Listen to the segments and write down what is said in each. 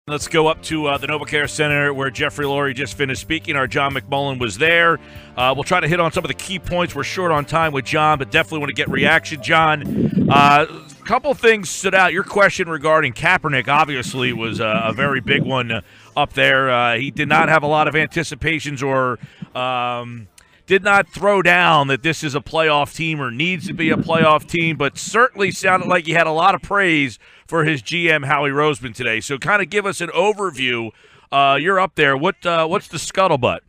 Let's go up to the NovaCare Center where Jeffrey Lurie just finished speaking. Our John McMullen was there. We'll try to hit on some of the key points. We're short on time with John, but definitely want to get reaction. John, a couple things stood out. Your question regarding Kaepernick obviously was a very big one up there. He did not have a lot of anticipations or did not throw down that this is a playoff team or needs to be a playoff team, but certainly sounded like he had a lot of praise for his GM, Howie Roseman, today. So kind of give us an overview. You're up there. What's the scuttlebutt?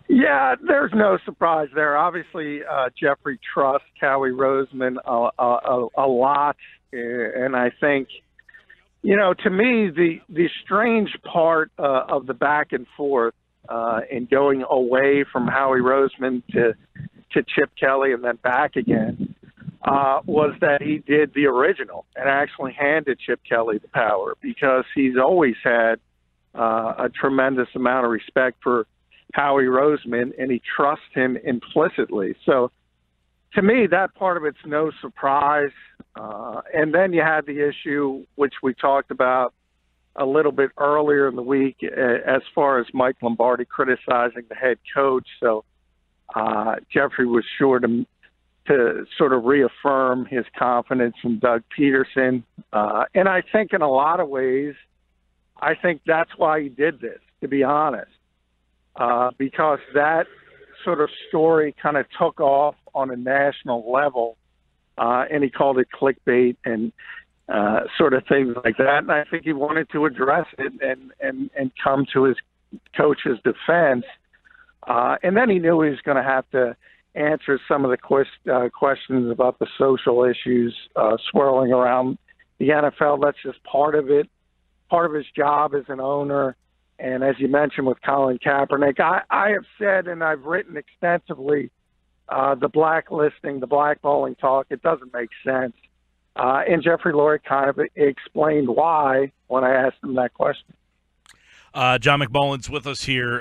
Yeah, there's no surprise there. Obviously, Jeffrey trusts Howie Roseman a lot, and I think, to me, the strange part of the back and forth in going away from Howie Roseman to Chip Kelly and then back again was that he did the original and actually handed Chip Kelly the power, because he's always had a tremendous amount of respect for Howie Roseman, and he trusts him implicitly. So to me, that part of it's no surprise. And then you had the issue, which we talked about a little bit earlier in the week, as far as Mike Lombardi criticizing the head coach. So Jeffrey was sure to sort of reaffirm his confidence in Doug Peterson. And I think in a lot of ways, I think that's why he did this, to be honest, because that sort of story kind of took off on a national level, and he called it clickbait and sort of things like that. And I think he wanted to address it and come to his coach's defense. And then he knew he was going to have to answer some of the questions about the social issues swirling around the NFL. That's just part of it, part of his job as an owner. And as you mentioned with Colin Kaepernick, I have said, and I've written extensively, the blacklisting, the blackballing talk, it doesn't make sense. And Jeffrey Lurie kind of explained why when I asked him that question. John McMullen's with us here.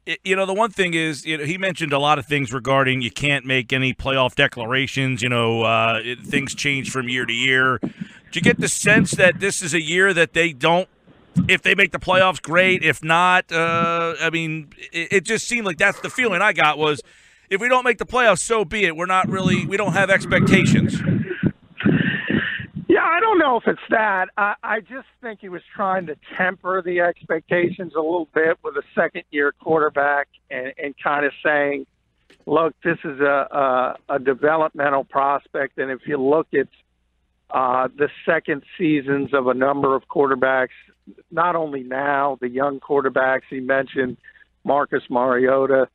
The one thing is, he mentioned a lot of things regarding you can't make any playoff declarations. Things change from year to year. Do you get the sense that this is a year that they don't, if they make the playoffs, great. If not, it just seemed like that's the feeling I got was, if we don't make the playoffs, so be it. We don't have expectations. Yeah, I don't know if it's that. I just think he was trying to temper the expectations a little bit with a second-year quarterback and kind of saying, look, this is a developmental prospect, and if you look at the second seasons of a number of quarterbacks, not only now, the young quarterbacks, he mentioned Marcus Mariota,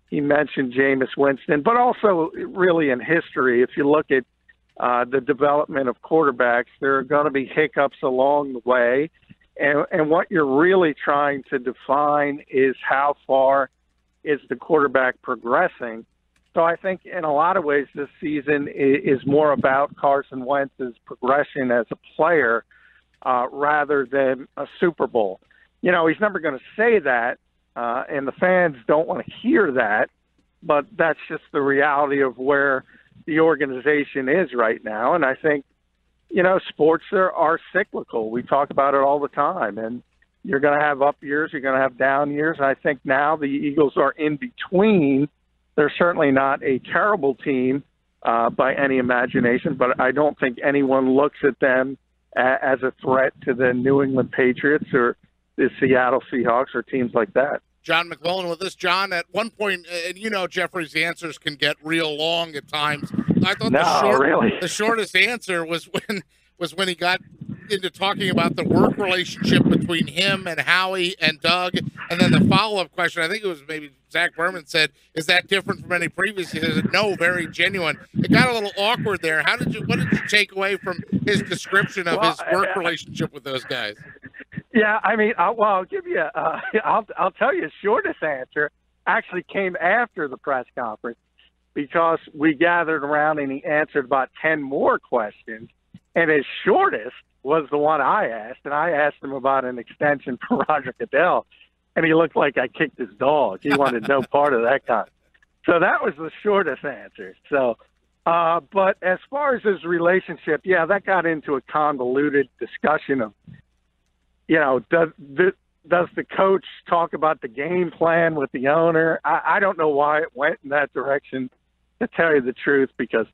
he mentioned Jameis Winston, but also really in history, if you look at the development of quarterbacks, there are going to be hiccups along the way. And what you're really trying to define is how far is the quarterback progressing. So I think in a lot of ways this season is more about Carson Wentz's progression as a player rather than a Super Bowl. He's never going to say that, and the fans don't want to hear that, but that's just the reality of where the organization is right now. And I think, sports are cyclical. We talk about it all the time, and you're going to have up years, you're going to have down years. And I think now the Eagles are in between. They're certainly not a terrible team by any imagination, but I don't think anyone looks at them as a threat to the New England Patriots or the Seattle Seahawks or teams like that. John McMullen with us. John, at one point, and Jeffrey's answers can get real long at times. I thought the shortest answer was when he got into talking about the work relationship between him and Howie and Doug, and then the follow-up question, I think it was maybe Zach Berman said, is that different from any previous? He said, no, very genuine. It got a little awkward there. What did you take away from his description of his work relationship with those guys? Yeah, I'll give you. I'll tell you. The shortest answer actually came after the press conference, because we gathered around and he answered about 10 more questions, and his shortest was the one I asked, and I asked him about an extension for Roger Goodell, and he looked like I kicked his dog. He wanted no part of that kind. So that was the shortest answer. So, but as far as his relationship, yeah, that got into a convoluted discussion of does the coach talk about the game plan with the owner? I don't know why it went in that direction, to tell you the truth, because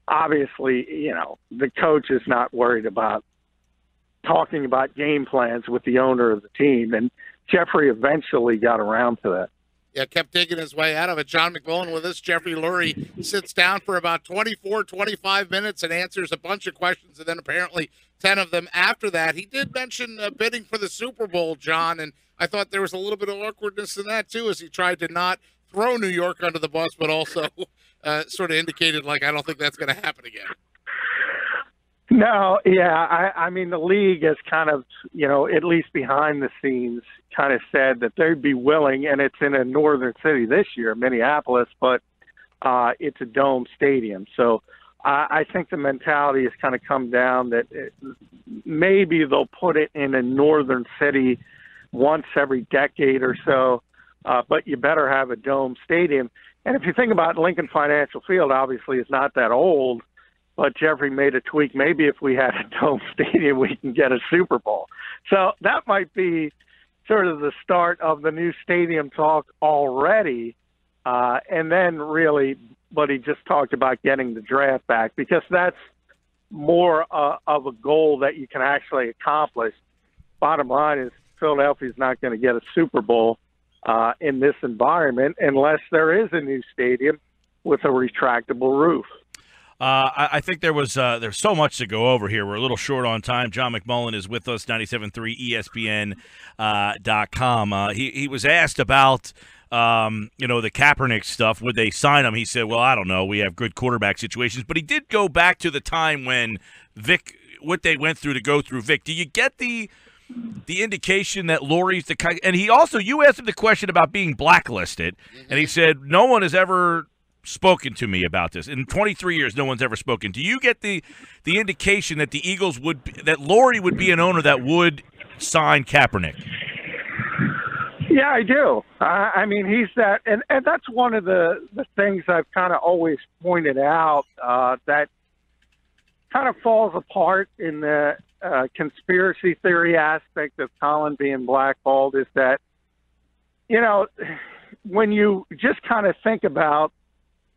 obviously, the coach is not worried about talking about game plans with the owner of the team. And Jeffrey eventually got around to that. Yeah, kept digging his way out of it. John McMullen with us. Jeffrey Lurie sits down for about 24, 25 minutes and answers a bunch of questions, and then apparently 10 of them after that. He did mention bidding for the Super Bowl, John, and I thought there was a little bit of awkwardness in that, too, as he tried to not throw New York under the bus, but also sort of indicated, like, I don't think that's going to happen again. No, yeah. I mean, the league has kind of, at least behind the scenes, kind of said that they'd be willing, and it's in a northern city this year, Minneapolis, but it's a dome stadium. So I think the mentality has kind of come down that maybe they'll put it in a northern city once every decade or so, but you better have a dome stadium. And if you think about Lincoln Financial Field, obviously it's not that old, but Jeffrey made a tweak. Maybe if we had a dome stadium, we can get a Super Bowl. So that might be sort of the start of the new stadium talk already. And then really, but he just talked about getting the draft back, because that's more of a goal that you can actually accomplish. Bottom line is Philadelphia's not going to get a Super Bowl in this environment unless there is a new stadium with a retractable roof. I think there's so much to go over here. We're a little short on time. John McMullen is with us, 97.3 ESPN.com. He was asked about, the Kaepernick stuff. Would they sign him? He said, well, I don't know. We have good quarterback situations. But he did go back to the time when Vic, what they went through to go through Vic. Do you get the indication that Lurie's the kind? And he also, you asked him the question about being blacklisted, and he said, no one has ever spoken to me about this. In 23 years, no one's ever spoken. Do you get the indication that the Eagles that Lurie would be an owner that would sign Kaepernick? Yeah, I do. I mean, he's that, and that's one of the things I've kind of always pointed out that kind of falls apart in the conspiracy theory aspect of Colin being blackballed, is that, when you just kind of think about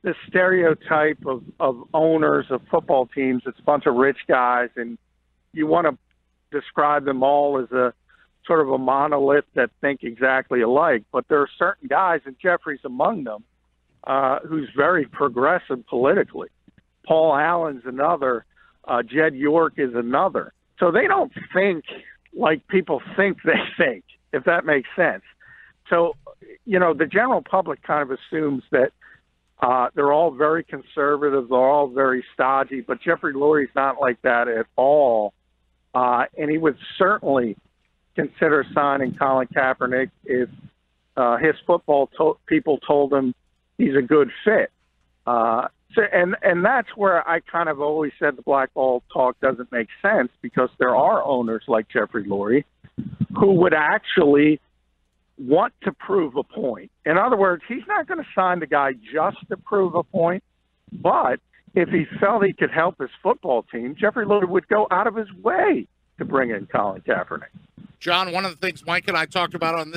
the stereotype of owners of football teams, it's a bunch of rich guys, and you want to describe them all as a sort of a monolith that think exactly alike. But there are certain guys, and Jeffrey's among them, who's very progressive politically. Paul Allen's another. Jed York is another. So they don't think like people think they think, if that makes sense. So, the general public kind of assumes that they're all very conservative. They're all very stodgy, but Jeffrey Lurie's not like that at all. And he would certainly consider signing Colin Kaepernick if his football people told him he's a good fit. And that's where I kind of always said the blackball talk doesn't make sense, because there are owners like Jeffrey Lurie who would actually want to prove a point. In other words, he's not going to sign the guy just to prove a point, but if he felt he could help his football team, Jeffrey Lurie would go out of his way to bring in Colin Kaepernick. John, one of the things Mike and I talked about on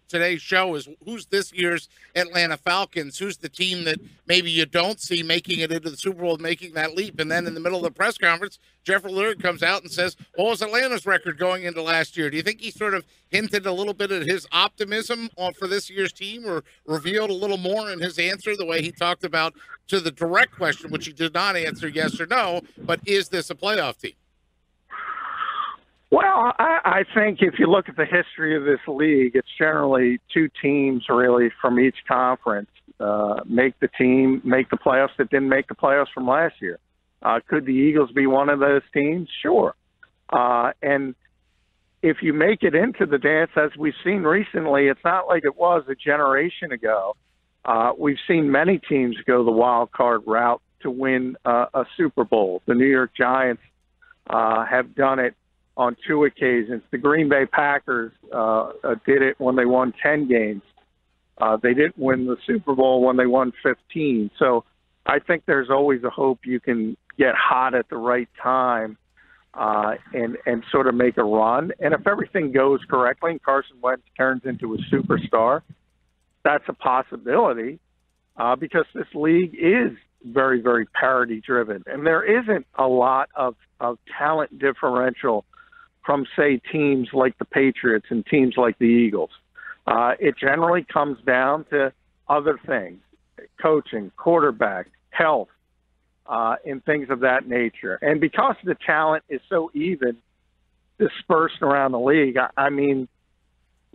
today's show is who's this year's Atlanta Falcons, who's the team that maybe you don't see making it into the Super Bowl, making that leap. And then in the middle of the press conference, Jeffrey Lurie comes out and says, what was Atlanta's record going into last year? Do you think he sort of hinted a little bit at his optimism for this year's team, or revealed a little more in his answer, the way he talked about to the direct question, which he did not answer yes or no, but is this a playoff team? Well, I think if you look at the history of this league, it's generally two teams really from each conference make the playoffs that didn't make the playoffs from last year. Could the Eagles be one of those teams? Sure. And if you make it into the dance, as we've seen recently, it's not like it was a generation ago. We've seen many teams go the wild card route to win a Super Bowl. The New York Giants have done it on 2 occasions. The Green Bay Packers did it when they won 10 games. They didn't win the Super Bowl when they won 15. So I think there's always a hope you can get hot at the right time and sort of make a run. And if everything goes correctly and Carson Wentz turns into a superstar, that's a possibility because this league is very, very parity-driven. And there isn't a lot of talent differential from, say, teams like the Patriots and teams like the Eagles. It generally comes down to other things, coaching, quarterback, health, and things of that nature. And because the talent is so even dispersed around the league, I mean,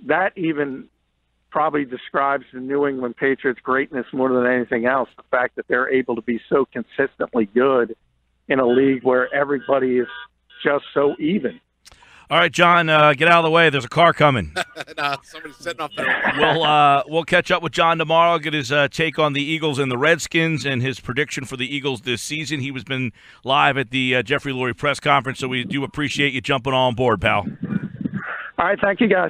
that even probably describes the New England Patriots' greatness more than anything else, the fact that they're able to be so consistently good in a league where everybody is just so even. All right, John, get out of the way. There's a car coming. No, somebody's sitting up there. We'll catch up with John tomorrow, get his take on the Eagles and the Redskins and his prediction for the Eagles this season. He was been live at the Jeffrey Lurie press conference, so we do appreciate you jumping on board, pal. All right, thank you, guys.